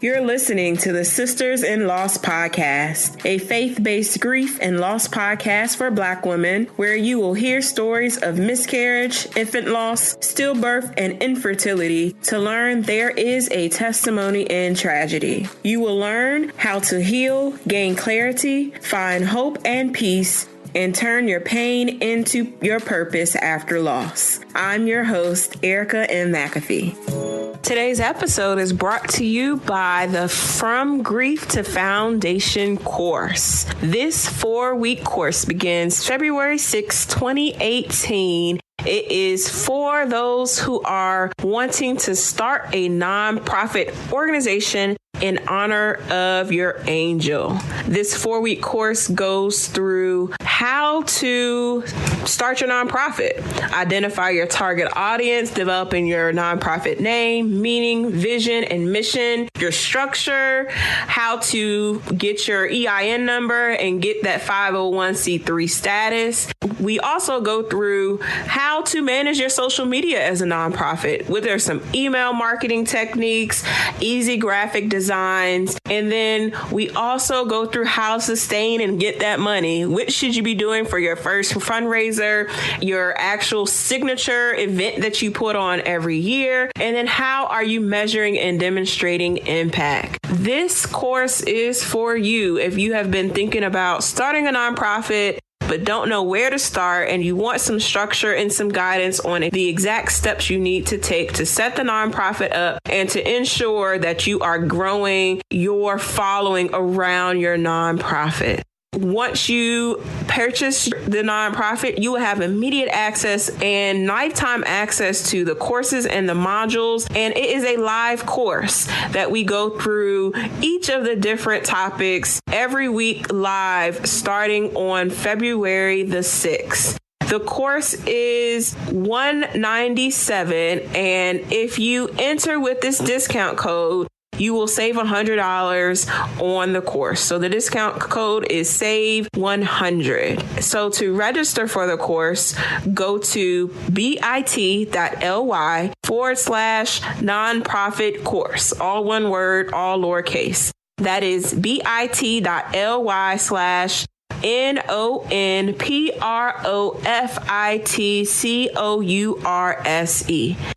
You're listening to the Sisters in Loss podcast, a faith-based grief and loss podcast for Black women, where you will hear stories of miscarriage, infant loss, stillbirth, and infertility to learn there is a testimony in tragedy. You will learn how to heal, gain clarity, find hope and peace, and turn your pain into your purpose after loss. I'm your host, Erica M. McAfee. Today's episode is brought to you by the From Grief to Foundation course. This 4-week course begins February 6, 2018. It is for those who are wanting to start a nonprofit organization in honor of your angel. This 4-week course goes through how to start your nonprofit, identify your target audience, developing your nonprofit name, meaning, vision, and mission, your structure, how to get your EIN number and get that 501c3 status. We also go through how to manage your social media as a nonprofit. There's some email marketing techniques, easy graphic designs, and then we also go through how to sustain and get that money. What should you be doing for your first fundraiser, your actual signature event that you put on every year, and then how are you measuring and demonstrating impact? This course is for you if you have been thinking about starting a nonprofit but don't know where to start, and you want some structure and some guidance on the exact steps you need to take to set the nonprofit up and to ensure that you are growing your following around your nonprofit. Once you purchase the nonprofit, you will have immediate access and lifetime access to the courses and the modules. And it is a live course that we go through each of the different topics every week live starting on February the 6th. The course is $197, and if you enter with this discount code, you will save $100 on the course. So the discount code is SAVE100. So to register for the course, go to bit.ly/nonprofit course. All one word, all lowercase. That is bit.ly/NONPROFITCOURSE.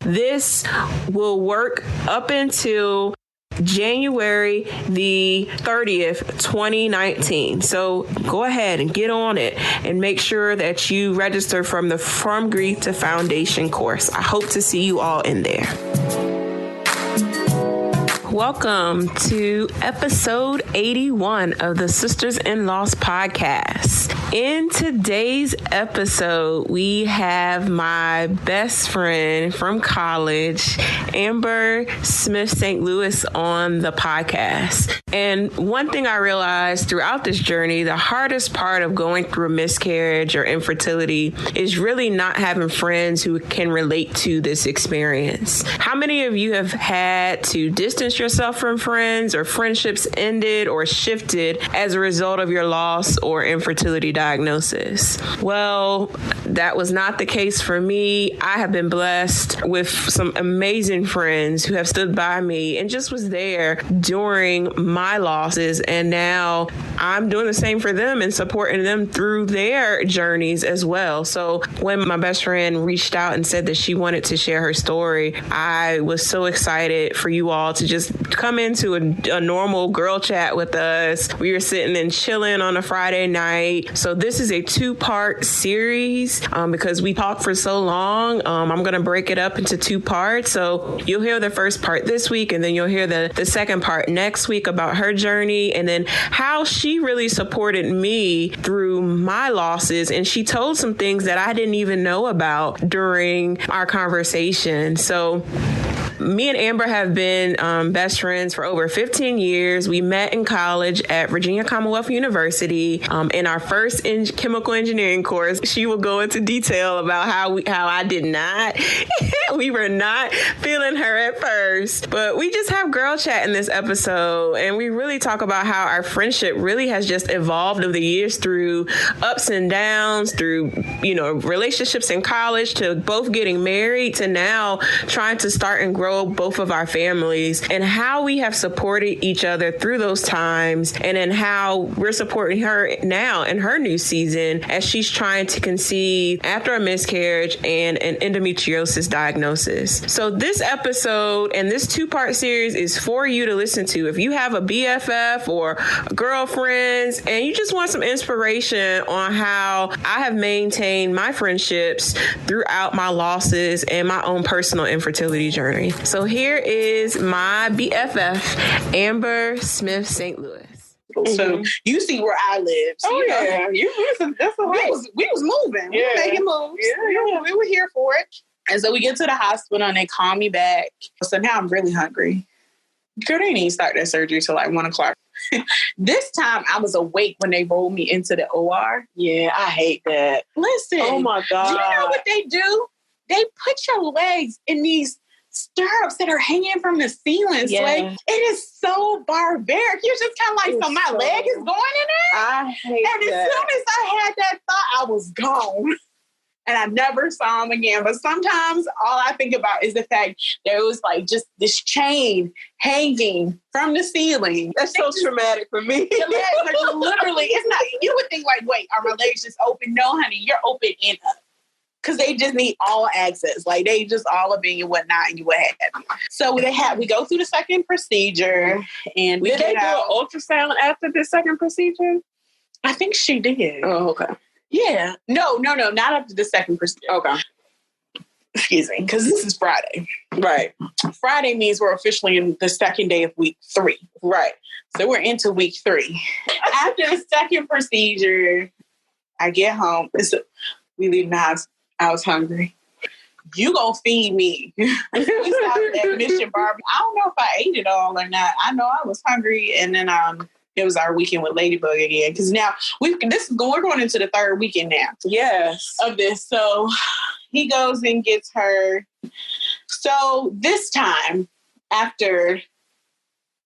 This will work up until January the 30th, 2019. So go ahead and get on it and make sure that you register from the From Grief to Foundation course. I hope to see you all in there. Welcome to episode 81 of the Sisters in Loss podcast. In today's episode, we have my best friend from college, Amber Smith St. Louis, on the podcast. And one thing I realized throughout this journey, the hardest part of going through a miscarriage or infertility is really not having friends who can relate to this experience. How many of you have had to distance yourself from friends, or friendships ended or shifted as a result of your loss or infertility diagnosis? Well, that was not the case for me. I have been blessed with some amazing friends who have stood by me and just was there during my losses. And now I'm doing the same for them and supporting them through their journeys as well. So when my best friend reached out and said that she wanted to share her story, I was so excited for you all to just come into a normal girl chat with us. We were sitting and chilling on a Friday night. So this is a 2-part series because we talked for so long. I'm going to break it up into 2 parts. So you'll hear the first part this week, and then you'll hear the second part next week about her journey, and then how she really supported me through my losses. And she told some things that I didn't even know about during our conversation. So me and Amber have been best friends for over 15 years. We met in college at Virginia Commonwealth University in our first chemical engineering course. She will go into detail about how I did not. We were not feeling her at first. first. But we just have girl chat in this episode, and we really talk about how our friendship really has just evolved over the years through ups and downs, through, relationships in college, to both getting married, to now trying to start and grow both of our families, and how we have supported each other through those times, and then how we're supporting her now in her new season as she's trying to conceive after a miscarriage and an endometriosis diagnosis. So this episode and this 2-part series is for you to listen to. If you have a BFF or girlfriends and you just want some inspiration on how I have maintained my friendships throughout my losses and my own personal infertility journey. So here is my BFF, Amber Smith, St. Louis. So you see where I live. So that's we was moving. We were making moves. Yeah. We were here for it. And so we get to the hospital and they call me back. So now I'm really hungry. Girl, they didn't even start that surgery till like 1 o'clock. This time I was awake when they rolled me into the OR. Yeah, I hate that. Listen. Oh my God. Do you know what they do? They put your legs in these stirrups that are hanging from the ceilings. Yeah. Like, it is so barbaric. You're just kind of like, so my leg is going in there? I hate that. And as soon as I had that thought, I was gone. And I never saw him again. But sometimes all I think about is the fact there was like just this chain hanging from the ceiling. That's so traumatic for me. The legs are literally, it's not, you would think like, wait, are my legs just open? No, honey, you're open and up. Because they just need all access. Like, they just all up in and whatnot and what have you. So we go through the second procedure and we did do an ultrasound after the second procedure? I think she did. Oh, okay. Yeah. No, not after the second procedure. Okay. Excuse me, because this is Friday. Right. Friday means we're officially in the second day of week 3. Right. So we're into week 3. After the second procedure, I get home. We leave the house. I was hungry. You gonna feed me. We stopped at Mission Barbecue. I don't know if I ate it all or not. I know I was hungry, and then it was our weekend with Ladybug again. Because now we're going into the 3rd weekend now. Yes. Of this. So he goes and gets her. So this time, after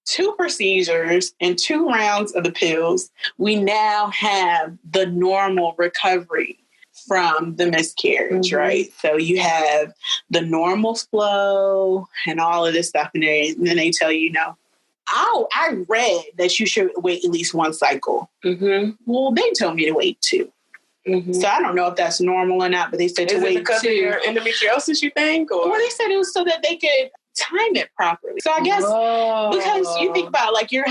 2 procedures and 2 rounds of the pills, we now have the normal recovery from the miscarriage, right? So you have the normal flow and all of this stuff. And then they tell you, I read that you should wait at least 1 cycle. Mm-hmm. Well, they told me to wait 2. Mm-hmm. So I don't know if that's normal or not, but they said to wait 2. Because of your endometriosis, you think? Or? Well, they said it was so that they could time it properly. So I guess because you think about like you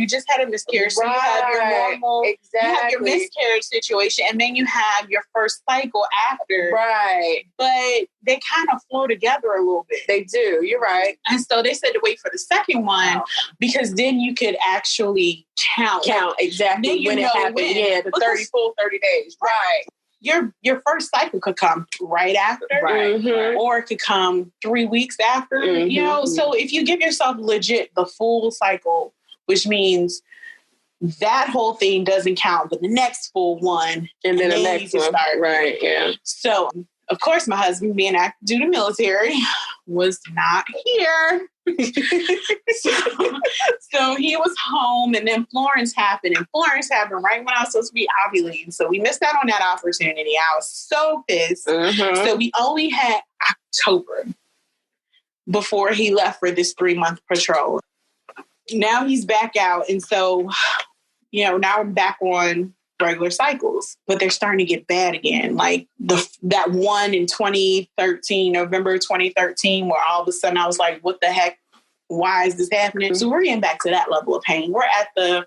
just had a miscarriage, so you have your normal, you have your miscarriage situation, and then you have your first cycle after. Right. But they kind of flow together a little bit. They do. You're right. And so they said to wait for the second one because then you could actually count exactly when it happened. Yeah, the 30 days. Right. Your first cycle could come right after, right. Or it could come 3 weeks after, So if you give yourself legit the full cycle, which means that whole thing doesn't count, but the next full one, and then the next one, start. Right? Yeah. So of course, my husband, being active duty military, was not here. So he was home, and then Florence happened. And Florence happened right when I was supposed to be ovulating. So we missed out on that opportunity. I was so pissed. Mm-hmm. So we only had October before he left for this 3-month patrol. Now he's back out. And so, now I'm back on regular cycles, but they're starting to get bad again. Like that one in 2013, November 2013, where all of a sudden I was like, what the heck? Why is this happening? Mm-hmm. So we're getting back to that level of pain. We're at the,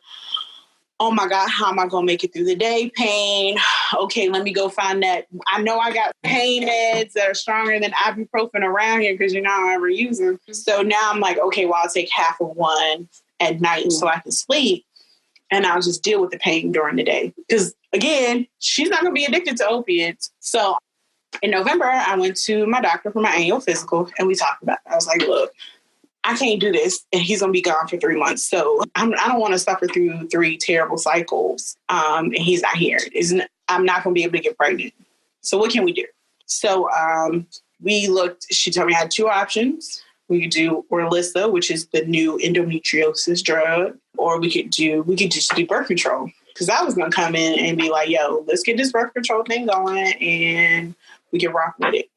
oh my God, how am I going to make it through the day pain? Okay, let me go find that. I know I got pain meds that are stronger than ibuprofen around here because I don't ever use them. So now I'm like, okay, well, I'll take half of one at night so I can sleep. And I'll just deal with the pain during the day. Because, again, she's not going to be addicted to opiates. So in November, I went to my doctor for my annual physical, and we talked about it. I was like, look, I can't do this, and he's going to be gone for 3 months. So I don't want to suffer through 3 terrible cycles, and he's not here. I'm not going to be able to get pregnant. So what can we do? So we looked. She told me I had 2 options. We could do Orlissa, which is the new endometriosis drug, or we could just do birth control. Because I was going to come in and be like, yo, let's get this birth control thing going and we can rock with it.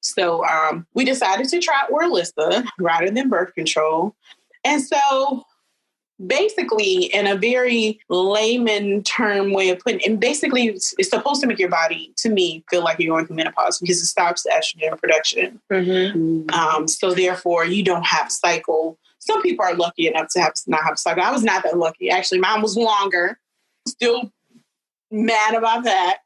So we decided to try Orlissa rather than birth control. And so basically, in a very layman term way of putting it, and basically it's supposed to make your body, to me, feel like you're going through menopause because it stops the estrogen production. So therefore, you don't have a cycle. Some people are lucky enough to not have a cycle. I was not that lucky. Actually, mine was longer. Still mad about that.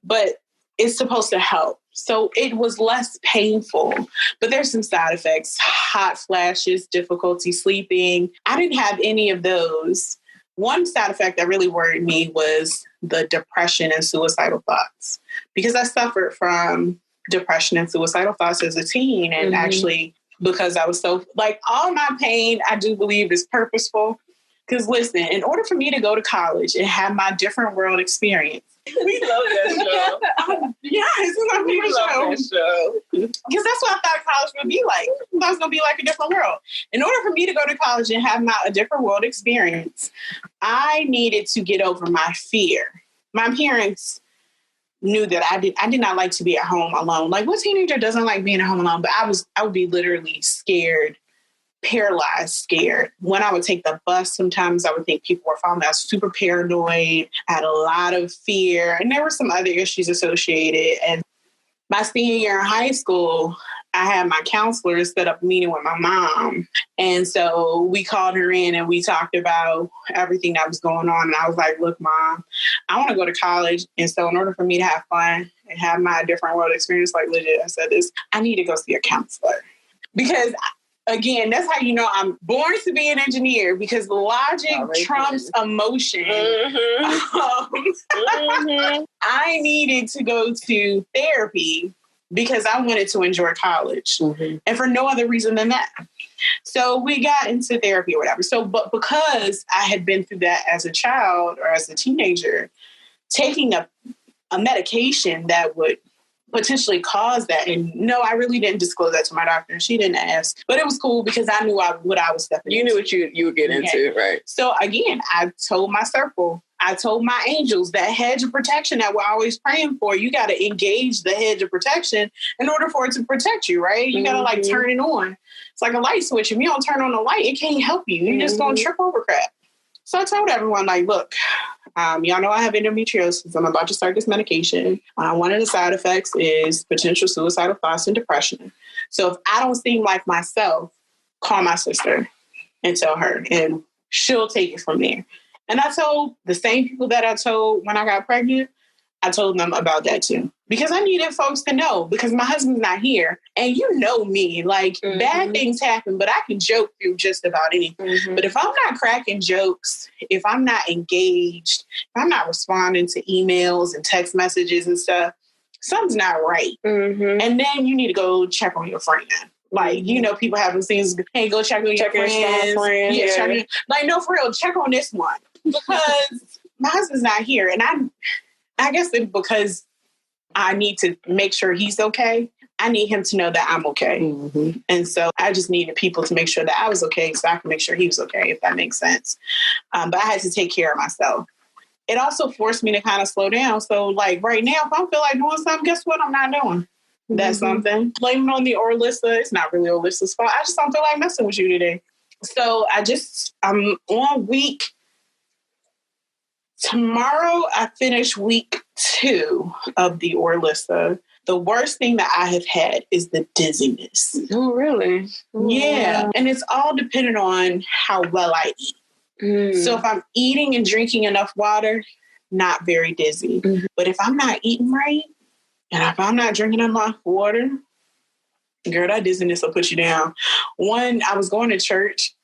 But it's supposed to help. So it was less painful. But there's some side effects. Hot flashes, difficulty sleeping. I didn't have any of those. One side effect that really worried me was the depression and suicidal thoughts. Because I suffered from depression and suicidal thoughts as a teen. And actually, because I was so, all my pain, I do believe is purposeful. Because listen, in order for me to go to college and have my different world experience. We love that show. Yes, it's my favorite show. Because that's what I thought college would be like. I thought it was going to be like a different world. In order for me to go to college and have a different world experience, I needed to get over my fear. My parents knew that I did not like to be at home alone. Like, what teenager doesn't like being at home alone? But I would be literally scared, paralyzed, scared. When I would take the bus, sometimes I would think people were following me. I was super paranoid. I had a lot of fear. And there were some other issues associated. And my senior year in high school, I had my counselor set up a meeting with my mom. And so we called her in and we talked about everything that was going on. And I was like, look, Mom, I want to go to college. And so in order for me to have fun and have my different world experience, like legit, I said this, I need to go see a counselor. Because again, that's how you know I'm born to be an engineer, because logic trumps emotion. I needed to go to therapy because I wanted to enjoy college and for no other reason than that. So we got into therapy or whatever. So, but because I had been through that as a child or as a teenager, taking a medication that would potentially cause that. And no, I really didn't disclose that to my doctor. She didn't ask, but it was cool because I knew what I was stepping into. You knew what you were getting into, right? So again, I told my circle, I told my angels, that hedge of protection that we're always praying for, you got to engage the hedge of protection in order for it to protect you, right? You got to turn it on. It's like a light switch. If you don't turn on the light, it can't help you. You're just going to trip over crap. So I told everyone, look, y'all know I have endometriosis. I'm about to start this medication. One of the side effects is potential suicidal thoughts and depression. So if I don't seem like myself, call my sister and tell her, and she'll take it from there. And I told the same people that I told when I got pregnant, I told them about that too. Because I needed folks to know, because my husband's not here. And you know me, bad things happen, but I can joke through just about anything. But if I'm not cracking jokes, if I'm not engaged, if I'm not responding to emails and text messages and stuff, something's not right. And then you need to go check on your friend. People having things, hey, go check on your friends. Yeah, check on, no, for real, check on this one. Because my husband's not here. And I guess it's because I need to make sure he's okay. I need him to know that I'm okay. And so I just needed people to make sure that I was okay so I can make sure he was okay, if that makes sense. But I had to take care of myself. It also forced me to kind of slow down. So right now, if I feel like doing something, guess what? I'm not doing. That's something. Blaming on the Orlissa. It's not really Orlissa's fault. I just don't feel like messing with you today. So I'm on week. Tomorrow, I finish week 2 of the Orlissa. The worst thing that I have had is the dizziness. Oh, really? Yeah. And it's all dependent on how well I eat. So if I'm eating and drinking enough water, not very dizzy. But if I'm not eating right, and if I'm not drinking enough water, girl, that dizziness will put you down. I was going to church.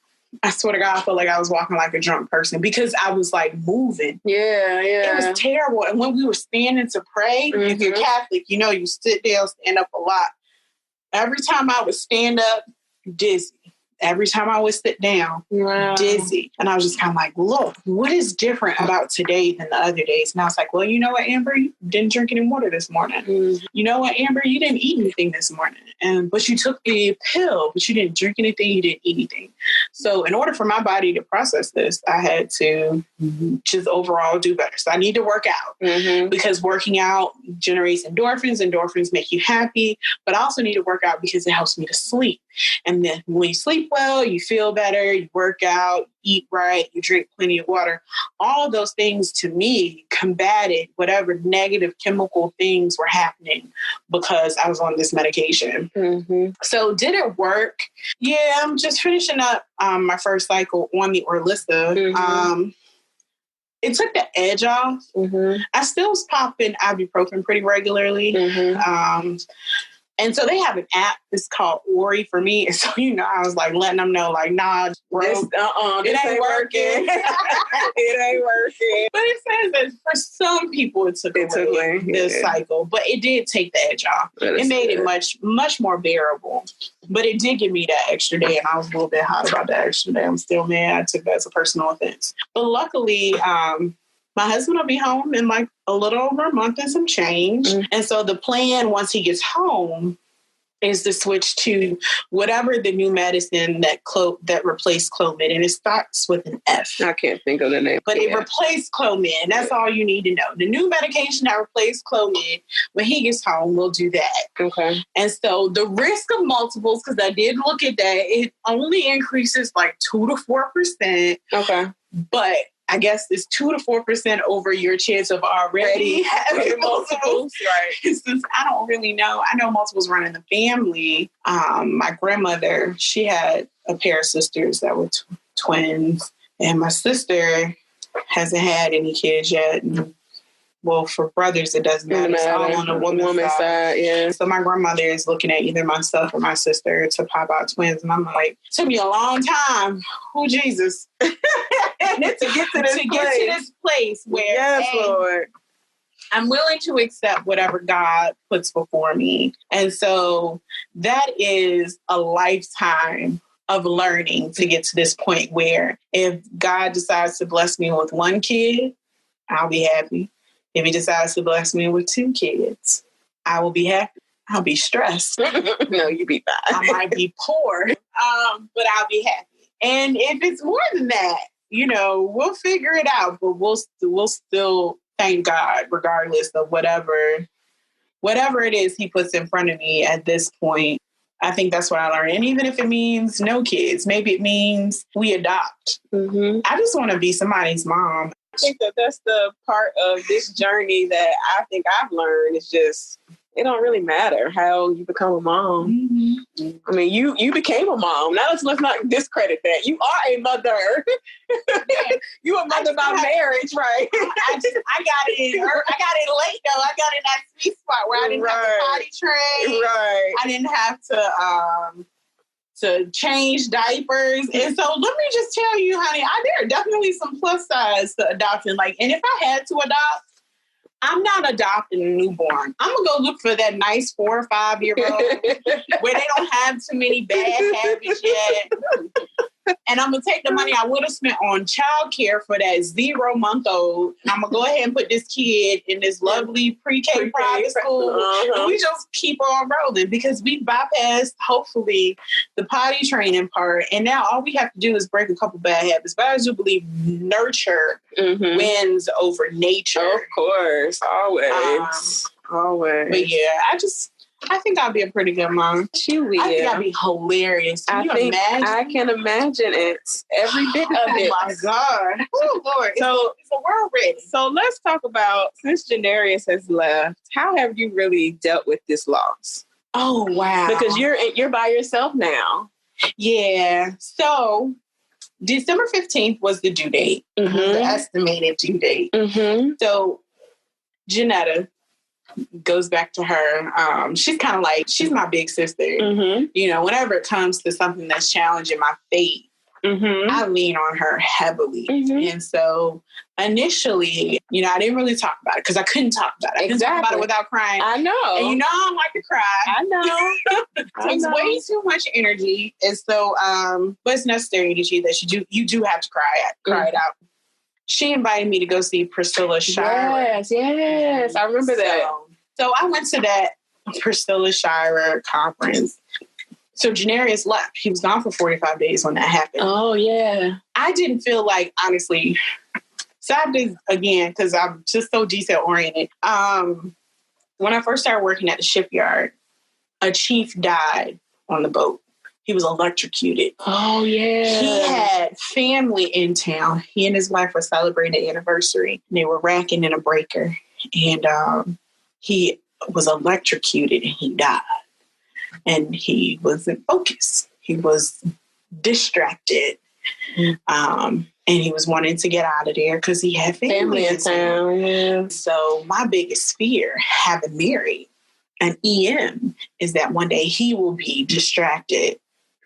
I swear to God, I felt like I was walking like a drunk person because I was moving. Yeah. It was terrible. And when we were standing to pray, if you're Catholic, you sit down, stand up a lot. Every time I would stand up, dizzy. every time I would sit down, dizzy. And I was just kind of like, look, what is different about today than the other days? And I was like, well, you know what, Amber? You didn't drink any water this morning. Mm-hmm. You know what, Amber? You didn't eat anything this morning. But you took a pill, but you didn't drink anything. You didn't eat anything. So in order for my body to process this, I had to just overall do better. So I need to work out because working out generates endorphins. Endorphins make you happy, but I also need to work out because it helps me to sleep. And then when you sleep well, you feel better, you work out, eat right, you drink plenty of water. All of those things to me combated whatever negative chemical things were happening because I was on this medication. Mm-hmm. So did it work? Yeah, I'm just finishing up my first cycle on the Orlissa. Mm-hmm. It took the edge off. Mm-hmm. I still was popping ibuprofen pretty regularly. Mm-hmm. And so they have an app. It's called Ori for me. And so, I was like letting them know, like, nah, bro, this ain't working. It ain't working. But it says that for some people, it took away this cycle. But it did take the edge off. It made it much, much more bearable. But it did give me that extra day. And I was a little bit hot about that extra day. I'm still mad. I took that as a personal offense. But luckily, my husband will be home in like a little over a month and some change. Mm-hmm. And so the plan once he gets home is to switch to whatever the new medicine that replaced Clomid. And it starts with an F. I can't think of the name. But it replaced Clomid. That's all you need to know. The new medication that replaced Clomid, when he gets home, we'll do that. Okay. And so the risk of multiples, because I did look at that, it only increases like 2 to 4%. Okay. But I guess it's 2 to 4% over your chance of already having multiples. Right. Since I don't really know. I know multiples run in the family. My grandmother, she had a pair of sisters that were twins. And my sister hasn't had any kids yet. And, well, for brothers, it doesn't matter. It's all on the woman's side. Yeah. So my grandmother is looking at either myself or my sister to pop out twins. And I'm like, it took me a long time. Oh, Jesus. to get to this place where yes, Lord. I'm willing to accept whatever God puts before me. And so that is a lifetime of learning to get to this point where if God decides to bless me with one kid, I'll be happy. If he decides to bless me with 2 kids, I will be happy. I'll be stressed. No, you be fine. I might be poor, but I'll be happy. And if it's more than that, we'll figure it out. But we'll still thank God, regardless of whatever it is he puts in front of me at this point. I think that's what I learned. And even if it means no kids, maybe it means we adopt. Mm-hmm. I just want to be somebody's mom. I think that's the part of this journey that I think I've learned is just, it don't really matter how you become a mom. Mm-hmm. I mean, you became a mom. Now let's not discredit that. You are a mother. You a mother by marriage, right? I got it late though. I got in that sweet spot where I didn't have to potty train. Right. I didn't have to change diapers. And so let me just tell you, honey, there are definitely some plus sides to adoption. And if I had to adopt, I'm not adopting a newborn. I'm going to go look for that nice 4 or 5 year old where they don't have too many bad habits yet. And I'm going to take the money I would have spent on childcare for that 0-month-old. And I'm going to go ahead and put this kid in this lovely pre-K private school. Uh-huh. And we just keep on rolling because we bypassed, hopefully, the potty training part. And now all we have to do is break a couple bad habits. But I do believe nurture wins over nature. Of course. Always. Always. But yeah, I think I'll be a pretty good mom. She will. I think I'll be hilarious. Can you imagine? I can imagine it. Every bit of it. Oh my God. Oh Lord. So it's a world ready. So let's talk about, since Janarius has left, how have you really dealt with this loss? Oh wow. Because you're by yourself now. Yeah. So December 15th was the due date. Mm-hmm. The estimated due date. Mm-hmm. So Janetta goes back to her. She's my big sister. Mm-hmm. Whenever it comes to something that's challenging my fate, I lean on her heavily. And so initially, you know, I didn't really talk about it because I couldn't talk about it. I couldn't talk about it without crying. I know. And you know, I don't like to cry. I know. It takes way too much energy. And so, but it's necessary that you do have to cry it out. She invited me to go see Priscilla Shirer. Yes. I remember that. So I went to that Priscilla Shirer conference. So Janarius left. He was gone for 45 days when that happened. Oh, yeah. I didn't feel like, honestly, sadly, again, because I'm just so detail-oriented. When I first started working at the shipyard, a chief died on the boat. He was electrocuted. Oh, yeah. He had family in town. He and his wife were celebrating an anniversary. They were racking in a breaker. And he was electrocuted and he died. And he wasn't focused. He was distracted. And he was wanting to get out of there because he had family in town. Yeah. So my biggest fear, having married an EM, is that one day he will be distracted,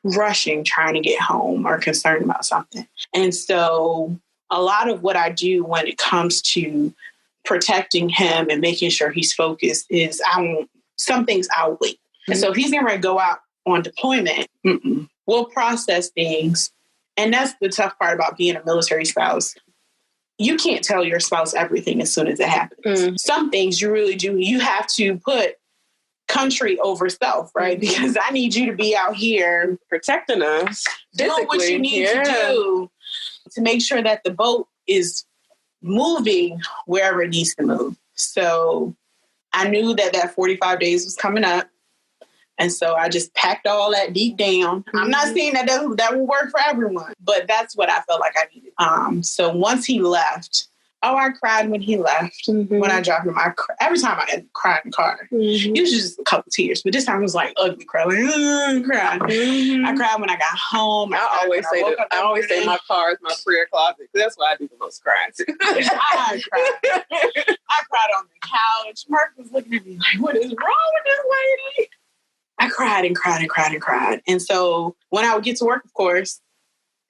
rushing, trying to get home or concerned about something. And so a lot of what I do when it comes to protecting him and making sure he's focused is some things I'll wait. And so if he's going to go out on deployment, we'll process things. And that's the tough part about being a military spouse. You can't tell your spouse everything as soon as it happens. Some things you really do. You have to put country over self, right? Because I need you to be out here protecting us, doing what you need to do to make sure that the boat is moving wherever it needs to move. So I knew that 45 days was coming up. And so I just packed all that deep down. I'm not saying that will work for everyone, but that's what I felt like I needed. So once he left, I cried when he left. When I dropped him, every time I cried in the car. Usually just a couple tears, but this time it was like ugly cry. I cried when I got home. I always say my car is my prayer closet. That's why I do the most crying too. I cried on the couch. Mark was looking at me like, what is wrong with this lady? I cried and cried and cried and cried. And so when I would get to work, of course,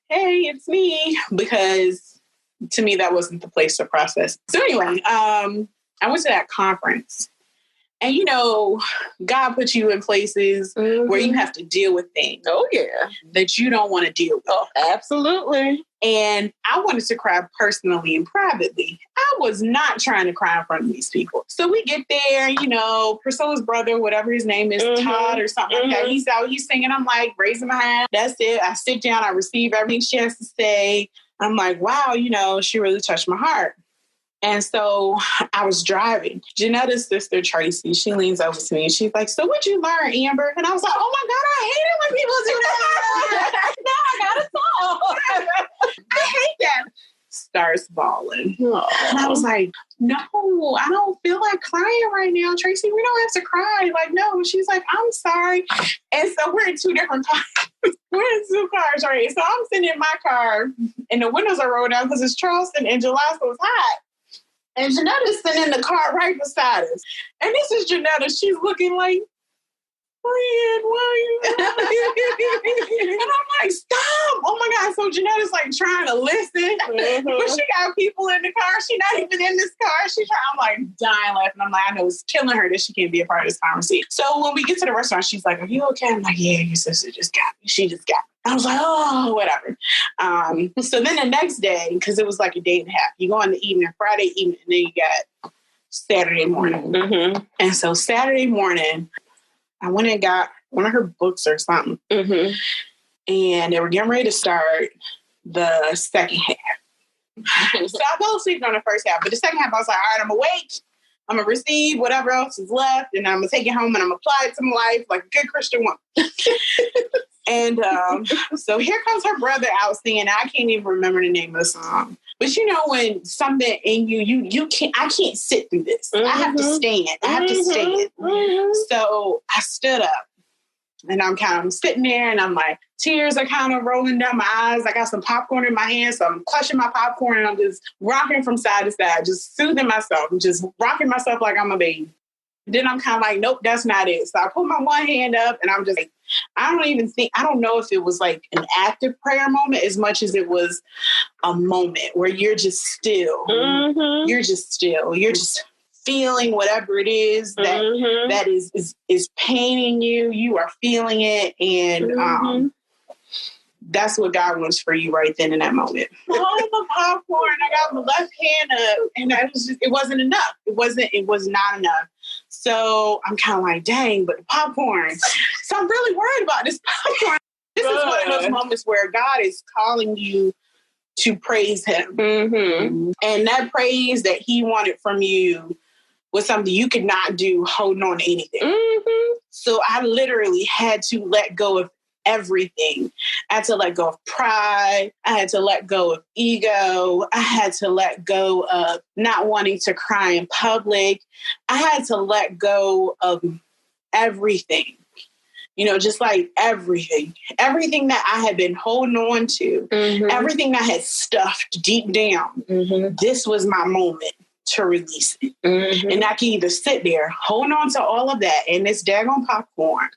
hey, it's me, because to me, that wasn't the place to process. So anyway, I went to that conference. And, you know, God put you in places where you have to deal with things. Oh, yeah. That you don't want to deal with. Oh, absolutely. And I wanted to cry personally and privately. I was not trying to cry in front of these people. So we get there, you know, Priscilla's brother, whatever his name is, Todd or something like that. He's out, he's singing. I'm like, raising my hand. That's it. I sit down. I receive everything she has to say. I'm like, wow, you know, she really touched my heart. And so I was driving. Janetta's sister, Tracy, she leans over to me and she's like, so what'd you learn, Amber? And I was like, oh my God, I hate it when people do that. Now I got a song. I hate that. Starts bawling. And I was like, no, I don't feel like crying right now, Tracy. We don't have to cry. Like, no. She's like, I'm sorry. And so we're in two different cars. We're in two cars, right? So I'm sitting in my car and the windows are rolled down because it's Charleston and July, so it's hot. And Janetta's sitting in the car right beside us. And this is Janetta. She's looking like, friend, why are you? And I'm like, stop. Oh my God. So Janetta's like trying to listen. But she got people in the car. She's not even in this car. I'm like dying laughing. I'm like, I know it's killing her that she can't be a part of this conversation. So when we get to the restaurant, she's like, are you okay? I'm like, yeah, your sister just got me. She just got me. I was like, oh, whatever. So then the next day, because it was like a day and a half, you go in the evening, Friday evening, and then you got Saturday morning. And so Saturday morning, I went and got one of her books or something. And they were getting ready to start the second half. So I fell asleep on the first half, but the second half, I was like, all right, I'm awake. I'm going to receive whatever else is left, and I'm going to take it home, and I'm going to apply it to my life like a good Christian woman. And so here comes her brother out singing. I can't even remember the name of the song. But you know, when something in you can't, I can't sit through this. I have to stand. I have to stand. So I stood up and I'm sitting there and I'm like, tears are kind of rolling down my eyes. I got some popcorn in my hand. So I'm clutching my popcorn and I'm just rocking from side to side, just soothing myself, just rocking myself like I'm a baby. Then I'm kind of like, nope, that's not it. So I put my one hand up and I'm just like, I don't know if it was like an active prayer moment as much as it was a moment where you're just still. Mm-hmm. You're just still. You're just feeling whatever it is that is paining you. You are feeling it. And that's what God wants for you right then in that moment. Holding the popcorn, I got my left hand up, and it wasn't enough. It was not enough. So I'm kind of like, dang, but the popcorn. So I'm really worried about this popcorn. This is one of those moments where God is calling you to praise him. Mm-hmm. And that praise that he wanted from you was something you could not do holding on to anything. Mm-hmm. So I literally had to let go of everything. I had to let go of pride. I had to let go of ego. I had to let go of not wanting to cry in public. I had to let go of everything. Just like everything that I had been holding on to, everything I had stuffed deep down. Mm-hmm. This was my moment to release it. Mm-hmm. And I can either sit there holding on to all of that and this daggone popcorn,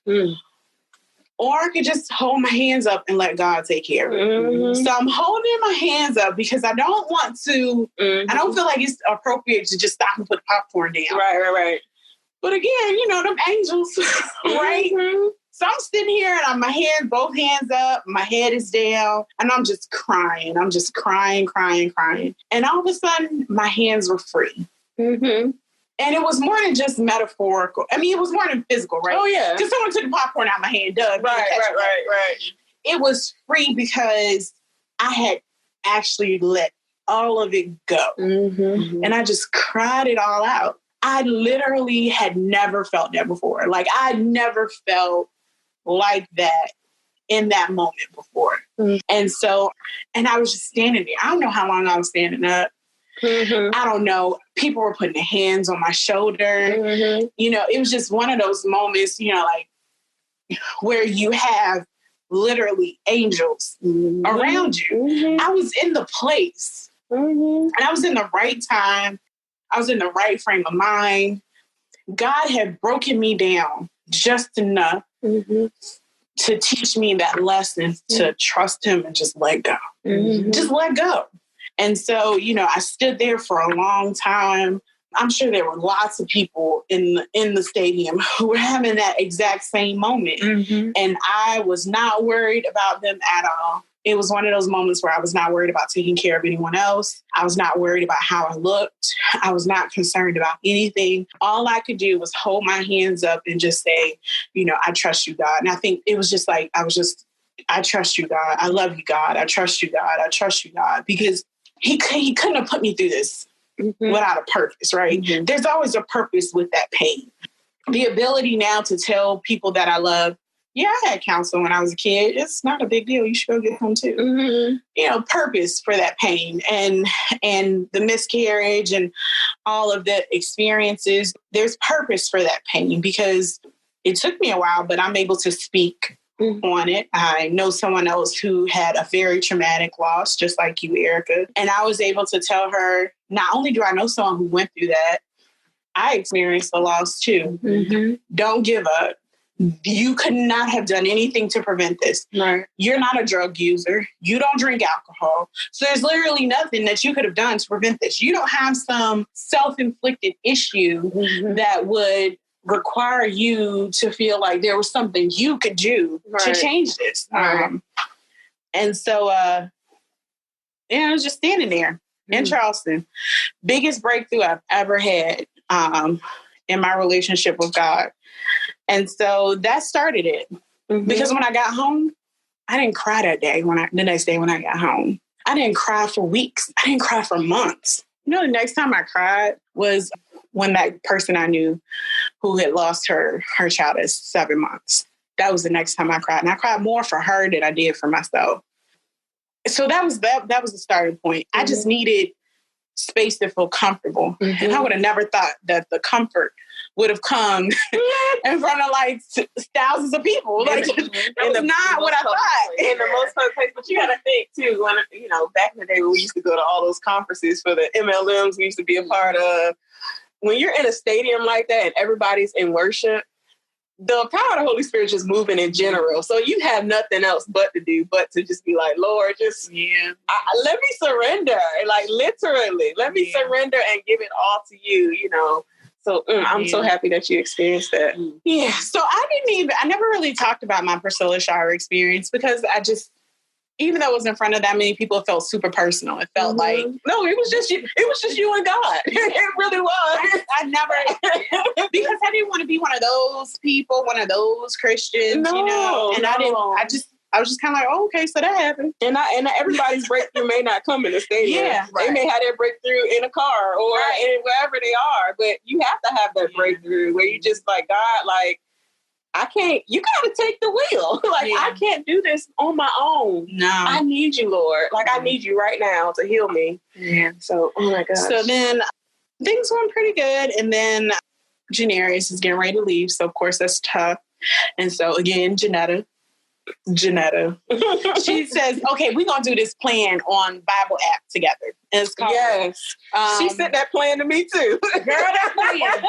or I could just hold my hands up and let God take care of it. Mm-hmm. So I'm holding my hands up because I don't want to, I don't feel like it's appropriate to just stop and put the popcorn down. Right. But again, them angels, right? Mm-hmm. So I'm sitting here and both hands up, my head is down, and I'm just crying. I'm just crying. And all of a sudden, my hands were free. Mm-hmm. And it was more than just metaphorical. I mean, it was more than physical, right? Oh, yeah. Because someone took the popcorn out of my hand. Right. It was free because I had actually let all of it go. Mm-hmm. And I just cried it all out. I literally had never felt that before. Like, I'd never felt like that in that moment before. Mm-hmm. And I was just standing there. I don't know how long I was standing up. Mm-hmm. I don't know. People were putting their hands on my shoulder. Mm-hmm. It was just one of those moments, like where you have literally angels around you. Mm-hmm. I was in the place and I was in the right time. I was in the right frame of mind. God had broken me down just enough to teach me that lesson to trust him and just let go. Mm-hmm. Just let go. And so, I stood there for a long time. I'm sure there were lots of people in the stadium who were having that exact same moment. Mm-hmm. And I was not worried about them at all. It was one of those moments where I was not worried about taking care of anyone else. I was not worried about how I looked. I was not concerned about anything. All I could do was hold my hands up and just say, I trust you, God. And I think it was just like, I trust you, God. I love you, God. I trust you, God. I trust you, God. Because he couldn't have put me through this without a purpose, right? Mm-hmm. There's always a purpose with that pain. The ability now to tell people that I love, yeah, I had counseling when I was a kid. It's not a big deal. You should go get home too. Mm-hmm. Purpose for that pain and the miscarriage and all of the experiences. There's purpose for that pain because it took me a while, but I'm able to speak on it. I know someone else who had a very traumatic loss, just like you, Erica. And I was able to tell her, not only do I know someone who went through that, I experienced the loss too. Mm-hmm. Don't give up. You could not have done anything to prevent this. Right. You're not a drug user. You don't drink alcohol. So there's literally nothing that you could have done to prevent this. You don't have some self-inflicted issue that would require you to feel like there was something you could do to change this. And so, I was just standing there in Charleston. Biggest breakthrough I've ever had in my relationship with God. And so that started it. Mm-hmm. Because when I got home, I didn't cry the next day when I got home. I didn't cry for weeks. I didn't cry for months. The next time I cried was when that person I knew who had lost her child at 7 months. That was the next time I cried. And I cried more for her than I did for myself. So that was the starting point. Mm-hmm. I just needed space to feel comfortable. Mm-hmm. And I would have never thought that the comfort would have come in front of like thousands of people. Like, that was not what I thought. In the most public place. But you got to think too, when, back in the day when we used to go to all those conferences for the MLMs we used to be a part of, when you're in a stadium like that and everybody's in worship, the power of the Holy Spirit just moving in general. So you have nothing else but to do, but to just be like, Lord, just let me surrender. Like literally, let me surrender and give it all to you, you know. So I'm so happy that you experienced that. Yeah. So I never really talked about my Priscilla shower experience because even though it was in front of that many people, it felt super personal. It felt like, no, it was just you. It was just you and God. It really was. I never, because I didn't want to be one of those people, one of those Christians, you know. And I was just kind of like, oh, okay, so that happened. And everybody's breakthrough may not come in the stadium. Yeah, right. They may have their breakthrough in a car or wherever they are. But you have to have that breakthrough where you just like, God, like, I can't, you got to take the wheel. Like, I can't do this on my own. No. I need you, Lord. Like, I need you right now to heal me. Yeah. So, oh my gosh. So then things went pretty good. And then Janarius is getting ready to leave. So, of course, that's tough. And so, again, Janetta. She says, okay, we're going to do this plan on Bible app together. And it's called, she sent that plan to me too. Girl, that plan.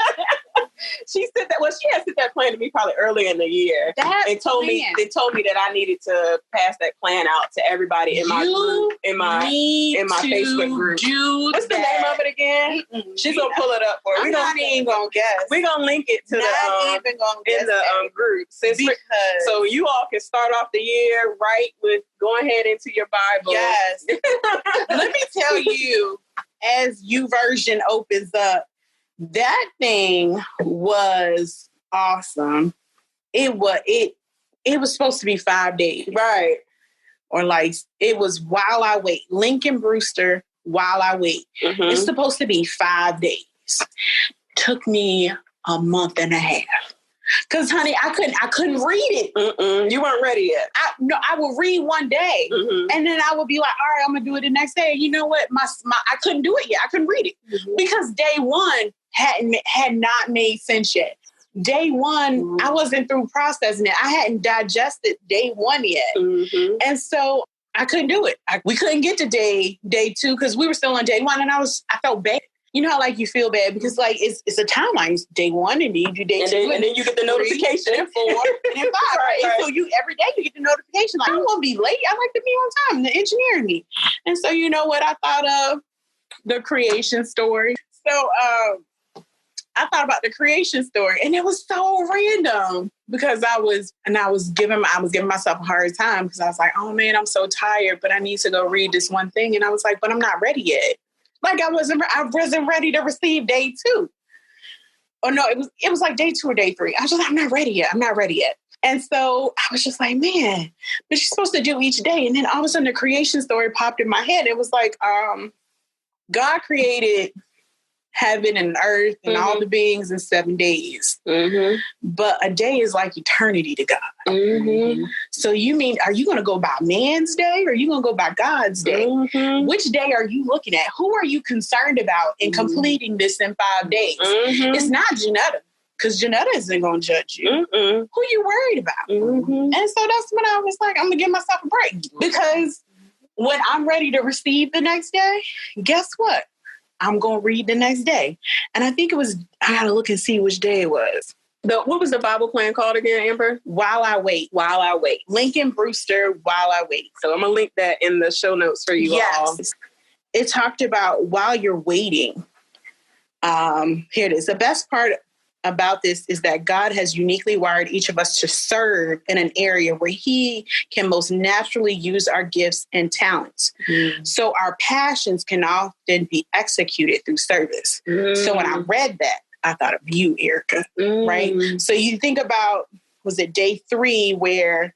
She said that. Well, she had sent that plan to me probably early in the year. They told me that I needed to pass that plan out to everybody in my group, in my Facebook group. What's the name of it again? She's gonna pull it up for us. I'm not even gonna guess. We're gonna link it to the group. So you all can start off the year right with going ahead into your Bible. Yes. Let me tell you, as YouVersion opens up, that thing was awesome. It was supposed to be 5 days. Right. Or like, it was While I Wait. Lincoln Brewster, While I Wait. It's supposed to be 5 days. Took me a month and a half. Because, honey, I couldn't read it. You weren't ready yet. I would read one day, and then I would be like, all right, I'm going to do it the next day. You know what? I couldn't do it yet. I couldn't read it. Because day one had not made sense yet. Day one, I wasn't through processing it. I hadn't digested day one yet. And so I couldn't do it. We couldn't get to day two because we were still on day one, and I felt bad. You know how like you feel bad because like it's a timeline. It's day one and then you do day two. And then you get the notification. And 4 and then 5. Right. And so every day you get the notification. Like, I don't want to be late. I like to be on time. The engineer me. And so you know what I thought of? The creation story. So I thought about the creation story, and it was so random because I was giving myself a hard time because I was like, oh man, I'm so tired, but I need to go read this one thing. And I was like, but I'm not ready yet. Like I wasn't ready to receive day 2. Oh no, it was like day 2 or day 3. I was just like, I'm not ready yet. And so I was just like, man, but you're supposed to do each day. And then all of a sudden the creation story popped in my head. It was like, God created heaven and earth and all the beings in 7 days. But a day is like eternity to God. So you mean, are you going to go by man's day or are you going to go by God's day? Which day are you looking at? Who are you concerned about in completing this in 5 days? It's not Janetta, because Janetta isn't going to judge you. Who are you worried about? And so that's when I was like, I'm going to give myself a break. Because when I'm ready to receive the next day, guess what? I'm going to read the next day. And I think I got to look and see which day it was. What was the Bible plan called again, Amber? While I Wait. Lincoln Brewster, While I Wait. So I'm going to link that in the show notes for you all. It talked about while you're waiting. Here it is. The best part about this is that God has uniquely wired each of us to serve in an area where he can most naturally use our gifts and talents. So our passions can often be executed through service. So when I read that, I thought of you, Erica, right? So you think about, was it day 3 where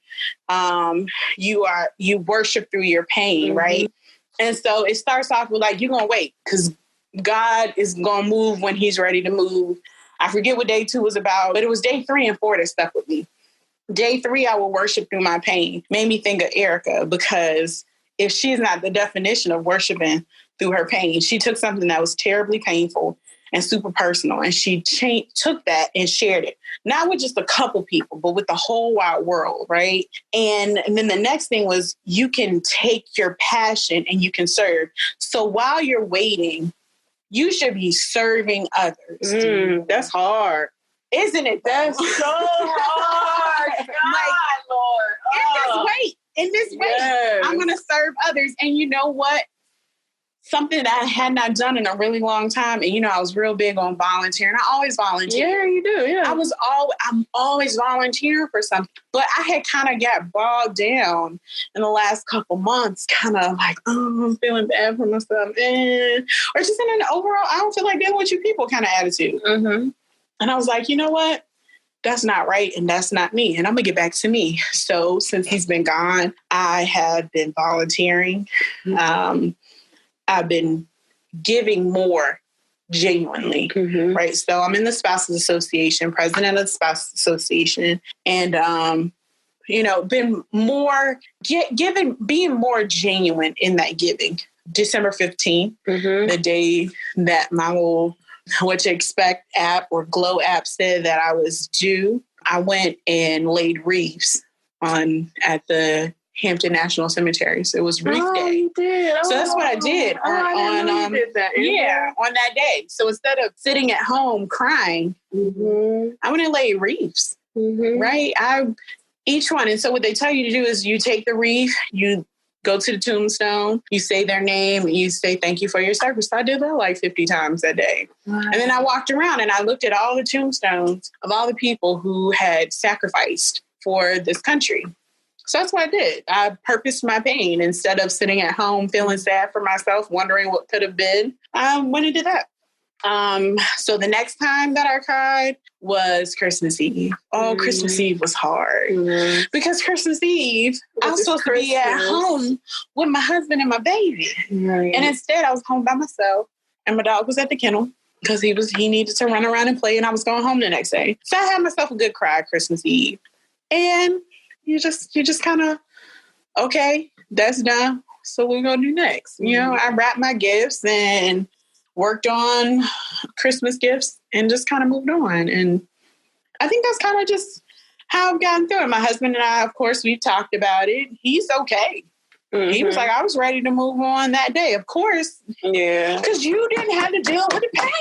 you worship through your pain, right? And so it starts off with like, you're going to wait because God is going to move when he's ready to move. I forget what day 2 was about, but it was day 3 and 4 that stuck with me. Day 3, I will worship through my pain. Made me think of Erica because if she's not the definition of worshiping through her pain, she took something that was terribly painful and super personal, and she took that and shared it. Not with just a couple people, but with the whole wide world, right? And then the next thing was you can take your passion and you can serve. So while you're waiting, you should be serving others. That's hard. Isn't it? That's so hard. God, Lord. In this way, I'm going to serve others. And you know what? Something that I had not done in a really long time. And, I was real big on volunteering. I always volunteer. Yeah, you do. Yeah. I'm always volunteering for something. But I had kind of got bogged down in the last couple months, kind of like, I'm feeling bad for myself. Or just in an overall, I don't feel like dealing with you people kind of attitude. Mm-hmm. And I was like, you know what? That's not right. And that's not me. And I'm going to get back to me. So since he's been gone, I have been volunteering. I've been giving more genuinely, right? So I'm in the Spouses Association, president of the Spouses Association, and, been more being more genuine in that giving. December 15th, the day that my little What to Expect app or Glow app said that I was due, I went and laid wreaths at the Hampton National Cemetery. So it was wreath day. You did. So that's what I did on that day. So instead of sitting at home crying, I went and laid wreaths. Right? Each one. And so what they tell you to do is you take the wreath, you go to the tombstone, you say their name, and you say thank you for your service. I did that like 50 times that day. Wow. And then I walked around and I looked at all the tombstones of all the people who had sacrificed for this country. So that's what I did. I purposed my pain. Instead of sitting at home feeling sad for myself, wondering what could have been, I went and did that. So the next time that I cried was Christmas Eve. Oh, Christmas Eve was hard because Christmas Eve, I was supposed to be at home with my husband and my baby. Right. And instead I was home by myself and my dog was at the kennel because he needed to run around and play and I was going home the next day. So I had myself a good cry Christmas Eve. And you just kind of, okay, that's done. So what we're going to do next? I wrapped my gifts and worked on Christmas gifts and just kind of moved on. And I think that's kind of just how I've gotten through it. My husband and I, of course, we've talked about it. He's okay. He was like, I was ready to move on that day. Of course. Yeah. Because you didn't have to deal with the pain.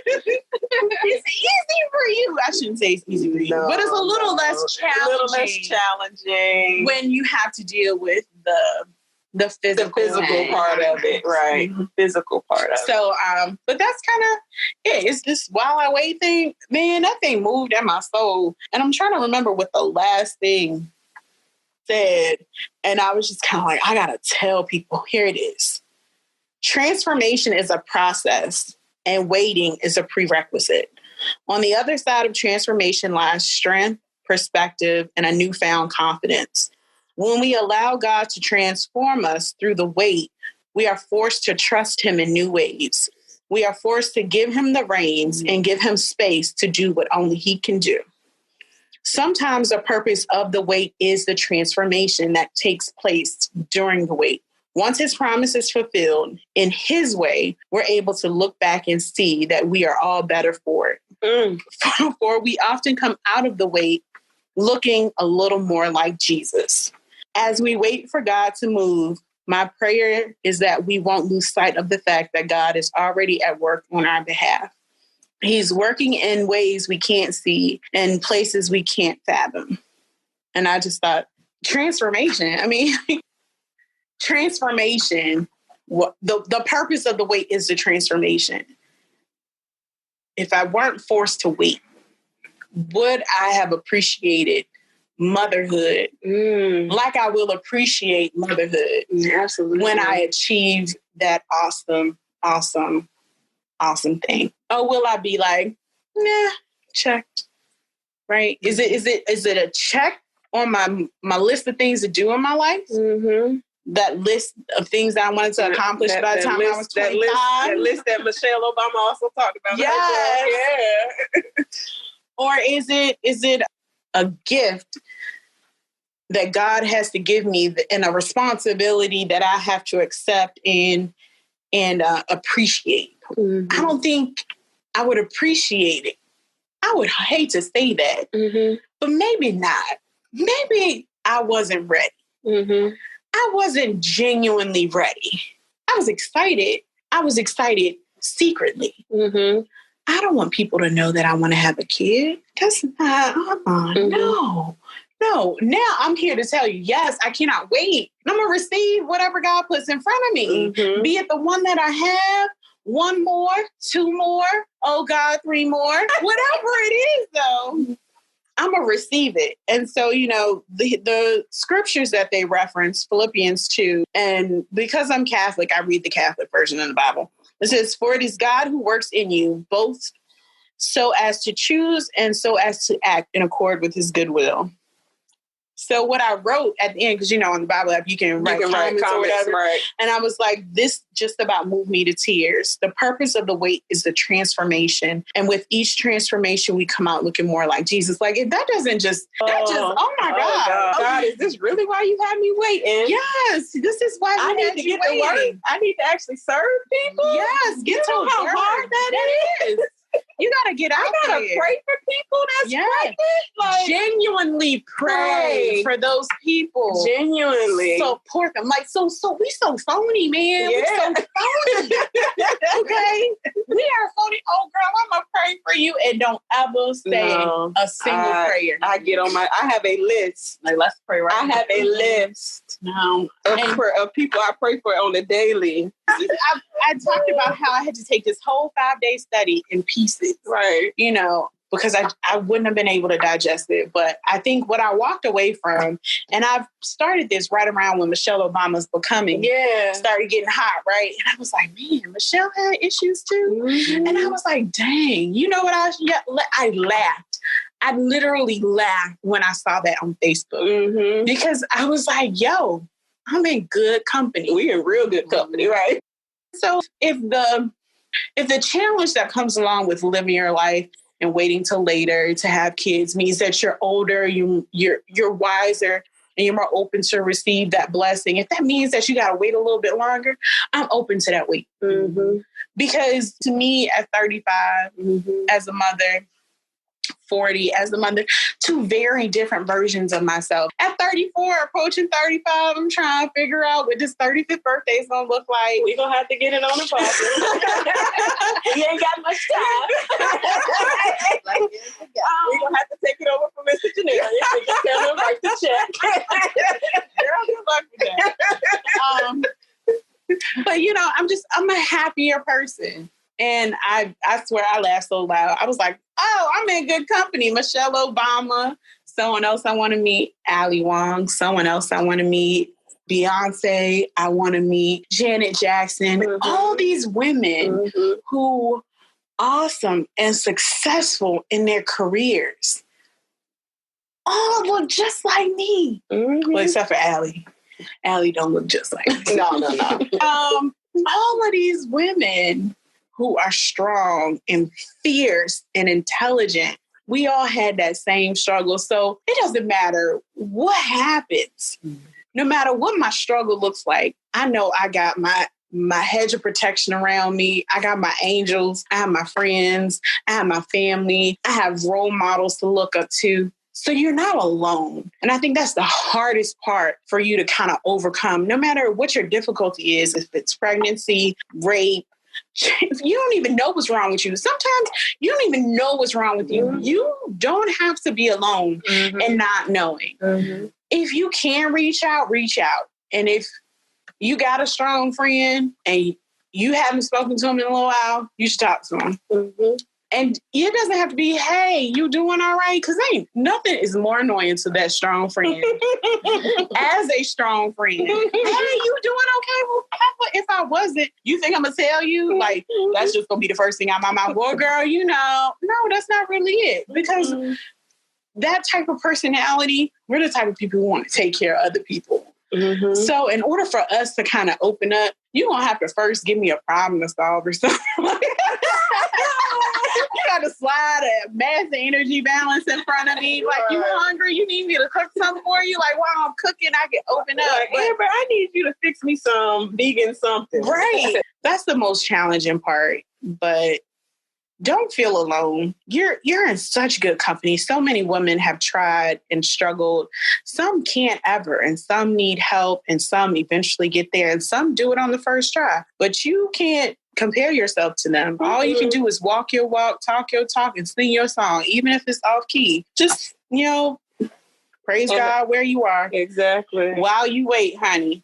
It's easy for you. I shouldn't say it's easy for you, but it's a little less challenging when you have to deal with the physical part of it, right? The physical part of it. So, but that's kind of it. It's this while I wait thing, man, that thing moved in my soul. And I'm trying to remember what the last thing said. And I was just kind of like, I got to tell people, here it is. Transformation is a process and waiting is a prerequisite. On the other side of transformation lies strength, perspective, and a newfound confidence. When we allow God to transform us through the wait, we are forced to trust him in new ways. We are forced to give him the reins and give him space to do what only he can do. Sometimes the purpose of the wait is the transformation that takes place during the wait. Once his promise is fulfilled in his way, we're able to look back and see that we are all better for it. For we often come out of the wait looking a little more like Jesus. As we wait for God to move, my prayer is that we won't lose sight of the fact that God is already at work on our behalf. He's working in ways we can't see and places we can't fathom. And I just thought, transformation. I mean, transformation, the purpose of the wait is the transformation. If I weren't forced to wait, would I have appreciated motherhood like I will appreciate motherhood when I achieve that awesome thing? Or will I be like, nah, checked, right? Is it a check on my list of things to do in my life? That list of things that I wanted to accomplish by the time I was 25. That list that Michelle Obama also talked about. Yeah. Or is it a gift that God has to give me and a responsibility that I have to accept and appreciate? I don't think I would appreciate it. I would hate to say that, but maybe not. Maybe I wasn't ready. I wasn't genuinely ready. I was excited. I was excited secretly. I don't want people to know that I want to have a kid. That's not, no. Now I'm here to tell you, yes, I cannot wait. I'm going to receive whatever God puts in front of me. Be it the one that I have, one more, two more, oh God, three more, whatever it is though, I'm going to receive it. And so, the scriptures that they reference, Philippians 2, and because I'm Catholic, I read the Catholic version of the Bible. It says, for it is God who works in you, both so as to choose and so as to act in accord with his good will. So what I wrote at the end, because, on the Bible app, you can write comments or whatever. Right. And I was like, this just about moved me to tears. The purpose of the wait is the transformation. And with each transformation, we come out looking more like Jesus. Like, if that doesn't just, oh my God. God, is this really why you had me waiting? Yes, this is why I need to get to work. I need to actually serve people. Yes, get to how hard that is. You gotta get out there. You gotta pray for people that's pregnant. Like, genuinely pray for those people. Genuinely support them. Like, so we so phony, man. Yeah. We so phony. Okay, we are phony. Oh, girl, I'm gonna pray for you, and don't ever say a single prayer. I get on I have a list. Like, let's pray right now. I have a list of people I pray for on the daily. I talked about how I had to take this whole 5-day study in pieces. Right. Because I wouldn't have been able to digest it. But I think what I walked away from, and I've started this right around when Michelle Obama's becoming, started getting hot, right? And I was like, man, Michelle had issues too. Mm-hmm. And I was like, dang, you know what? I laughed. I literally laughed when I saw that on Facebook because I was like, yo, I'm in good company. We in real good company, right? So if the challenge that comes along with living your life and waiting till later to have kids means that you're older, you're wiser, and you're more open to receive that blessing. If that means that you got to wait a little bit longer, I'm open to that wait. Mm-hmm. Because to me, at 35, as a mother, 40 as a mother, two very different versions of myself. At 34, approaching 35, I'm trying to figure out what this 35th birthday is going to look like. We're going to have to get it on the podcast. We ain't got much time. We're going to have to take it over from Mr. Janelle. We can tell him write the check. Girl, good luck with that. But, I'm a happier person. And I swear I laughed so loud. I was like, oh, I'm in good company. Michelle Obama, someone else I want to meet. Ali Wong, someone else I want to meet. Beyonce, I want to meet. Janet Jackson. All these women who awesome and successful in their careers. All look just like me. Well, except for Ali. Ali don't look just like me. No. All of these women who are strong and fierce and intelligent. We all had that same struggle. So it doesn't matter what happens. No matter what my struggle looks like, I know I got my hedge of protection around me. I got my angels. I have my friends. I have my family. I have role models to look up to. So you're not alone. And I think that's the hardest part for you to kind of overcome, no matter what your difficulty is, if it's pregnancy, rape, if you don't even know what's wrong with you. Sometimes you don't even know what's wrong with you. You don't have to be alone and not knowing. If you can reach out. And if you got a strong friend and you haven't spoken to him in a little while, you should talk to him. And it doesn't have to be, hey, you doing all right? Because nothing is more annoying to that strong friend. As a strong friend. Hey, you doing okay? Well, Papa, if I wasn't, you think I'm going to tell you? Like, that's just going to be the first thing out of my mouth. Well, girl, no, that's not really it. Because that type of personality, we're the type of people who want to take care of other people. So in order for us to kind of open up, you're going to have to first give me a problem to solve or something. You got to slide a mass energy balance in front of me. Like, you hungry? You need me to cook something for you? Like, while I'm cooking, I can open up. Like, Amber, I need you to fix me some vegan something. Right. That's the most challenging part. But don't feel alone. You're in such good company. So many women have tried and struggled. Some can't ever, and some need help, and some eventually get there, and some do it on the first try. But you can't compare yourself to them. Mm-hmm. All you can do is walk your walk, talk your talk, and sing your song, even if it's off key. Just, praise God where you are. Exactly. While you wait, honey.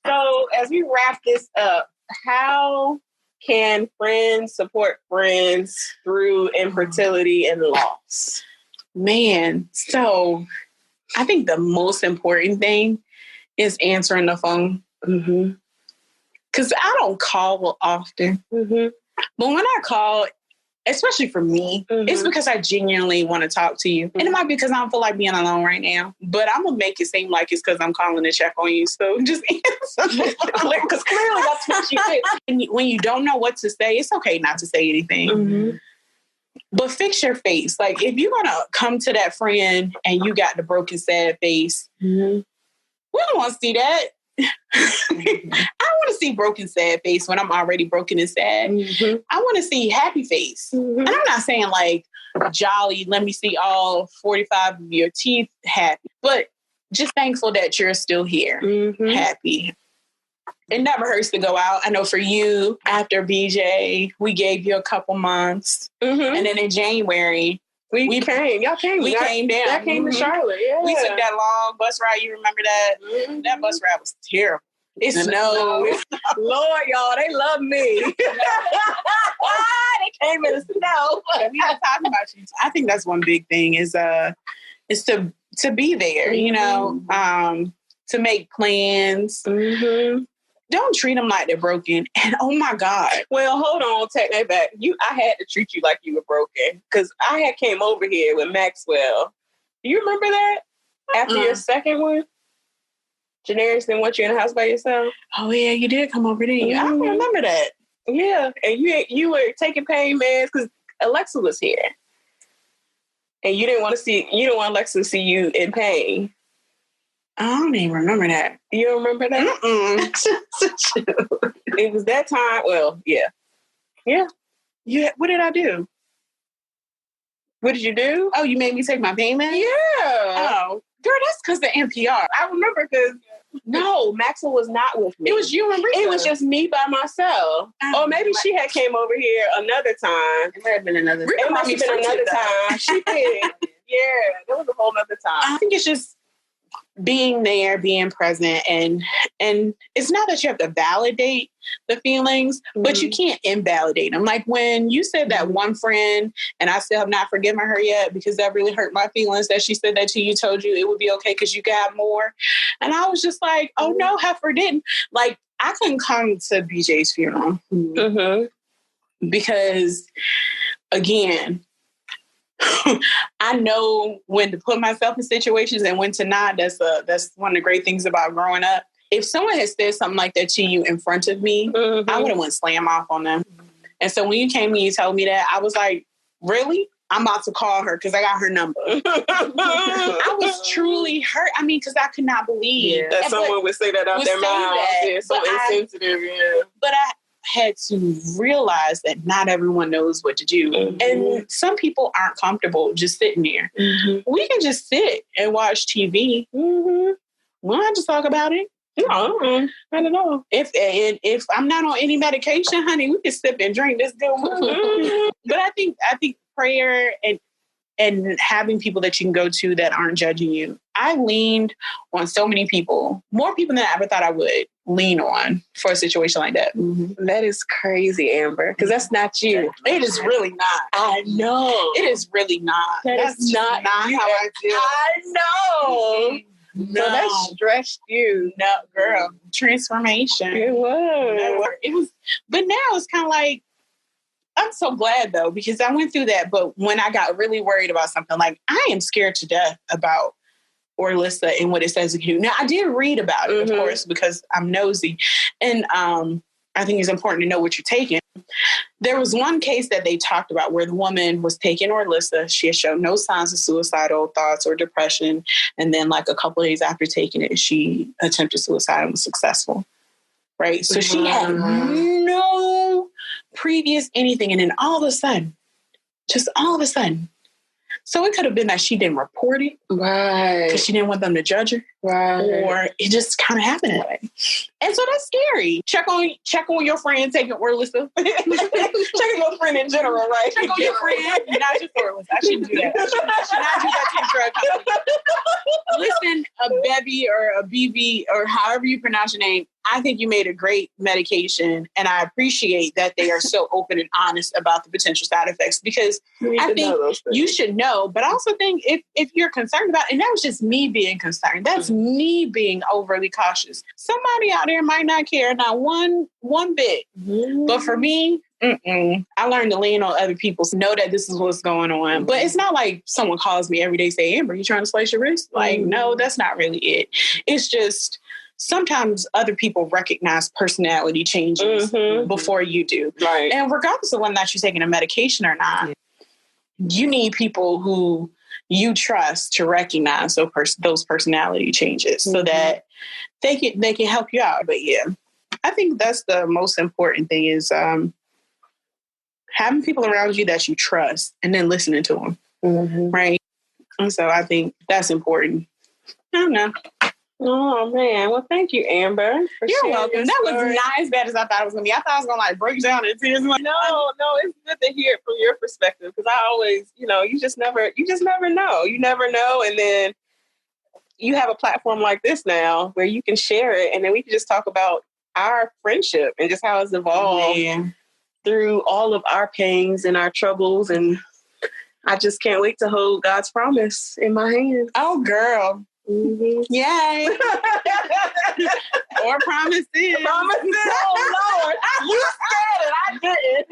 So as we wrap this up, how can friends support friends through infertility and loss? Man, so I think the most important thing is answering the phone. Mm-hmm. Because I don't call often. Mm-hmm. But when I call, especially for me, it's because I genuinely want to talk to you. And it might be because I don't feel like being alone right now. But I'm going to make it seem like it's because I'm calling to check on you. So just answer. Because clearly that's what you did. When you don't know what to say, it's okay not to say anything. Mm-hmm. But fix your face. Like, if you're going to come to that friend and you got the broken, sad face, we don't want to see that. I want to see broken, sad face when I'm already broken and sad. Mm-hmm. I want to see happy face. Mm-hmm. And I'm not saying like jolly, let me see all 45 of your teeth happy, but just thankful that you're still here, happy. It never hurts to go out. I know for you, after BJ, we gave you a couple months. Mm-hmm. And then in January, we came. Y'all came. We came down. That came to Charlotte. Yeah. We took that long bus ride. You remember that? Mm-hmm. That bus ride was terrible. It snowed. Lord, y'all, they love me. They came in the snow. We were talking about you. I think that's one big thing is to be there. To make plans. Mm-hmm. Don't treat them like they're broken. And oh my God. Well, hold on, take that back. I had to treat you like you were broken because I had came over here with Maxwell. Do you remember that? After your second one? Janaris didn't want you in the house by yourself. Oh yeah, you did come over, didn't you? I don't remember that. Yeah. And you were taking pain meds because Alexa was here. And you didn't want Alexa to see you in pain. I don't even remember that. You don't remember that? It was that time. Well, yeah. Yeah. Yeah. What did I do? What did you do? Oh, you made me take my payment? Yeah. Oh, girl, that's because of NPR. I remember because, no, Maxwell was not with me. It was you and Rita. It was just me by myself. Or maybe she had came over here another time. It might have been another time. It must have been another time. She did. Yeah, that was a whole other time. I think it's just being there, being present, and it's not that you have to validate the feelings, but you can't invalidate them. Like when you said that one friend, and I still have not forgiven her yet because that really hurt my feelings that she said that to you, told you it would be okay because you got more. And I was just like, oh no, heifer didn't. Like I couldn't come to BJ's funeral because again, I know when to put myself in situations and when to not. That's one of the great things about growing up. If someone had said something like that to you in front of me, I would have went slam off on them. And so when you came and you told me that, I was like, really? I'm about to call her because I got her number. I was truly hurt. I mean, because I could not believe that someone would say that out their mouth. Yeah, so insensitive. But I had to realize that not everyone knows what to do. And some people aren't comfortable just sitting there. We can just sit and watch TV. We don't have to talk about it. No, not at all. If I'm not on any medication, honey, we can sip and drink this good. But I think prayer and having people that you can go to that aren't judging you. I leaned on so many people, more people than I ever thought I would lean on for a situation like that. That is crazy, Amber, because that's not you. It is really not. I know. It is really not. That's not how I feel. I know. No. So that stretched you. No, girl. Transformation. It was. But now it's kind of like, I'm so glad though, because I went through that. But when I got really worried about something, like I am scared to death about Orlissa and what it says to you. Now I did read about it, of course, because I'm nosy. And I think it's important to know what you're taking. There was one case that they talked about where the woman was taking Orlissa. She had shown no signs of suicidal thoughts or depression. And then like a couple of days after taking it, she attempted suicide and was successful. Right. So she had no previous anything. And then all of a sudden, So it could have been that she didn't report it. Right. Because she didn't want them to judge her. Right. Or it just kind of happened that way. And so that's scary. Check on your friend, take it or listen. Check on your friend in general, right? Check on your friend. Not just Orlis. I shouldn't do that. I should not do that to your drug company. Listen, a Bevy or a BV or however you pronounce your name, I think you made a great medication, and I appreciate that they are so open and honest about the potential side effects, because I think you should know, but I also think if you're concerned about it, and that was just me being concerned, that's me being overly cautious. Somebody out there might not care, not one bit, but for me, I learned to lean on other people to know that this is what's going on. But it's not like someone calls me every day, say, Amber, you trying to slice your wrist? Like, no, that's not really it. It's just sometimes other people recognize personality changes before you do. Right. And regardless of whether or not you're taking a medication or not, you need people who you trust to recognize those personality changes so that they can help you out. But yeah, I think that's the most important thing is having people around you that you trust and then listening to them. Right. And so I think that's important. I don't know. Oh, man. Well, thank you, Amber. You're welcome. That was not as bad as I thought it was going to be. I thought I was going to break down in tears. No, it's good to hear it from your perspective, because I always, you just never know. You never know. And then you have a platform like this now where you can share it, and then we can just talk about our friendship and just how it's evolved through all of our pains and our troubles. And I just can't wait to hold God's promise in my hands. Oh, girl. Yay. Or promises. Oh, Lord. You said it. I didn't.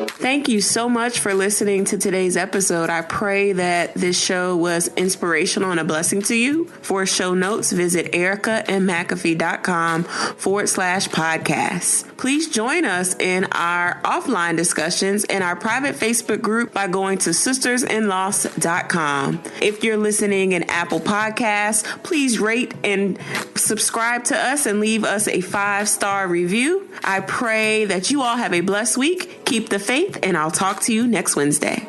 Thank you so much for listening to today's episode. I pray that this show was inspirational and a blessing to you. For show notes, visit ericaandmcafee.com/podcast. Please join us in our offline discussions in our private Facebook group by going to sistersinloss.com. If you're listening in Apple Podcasts, please rate and subscribe to us and leave us a 5-star review. I pray that you all have a blessed week. Keep the faith, and I'll talk to you next Wednesday.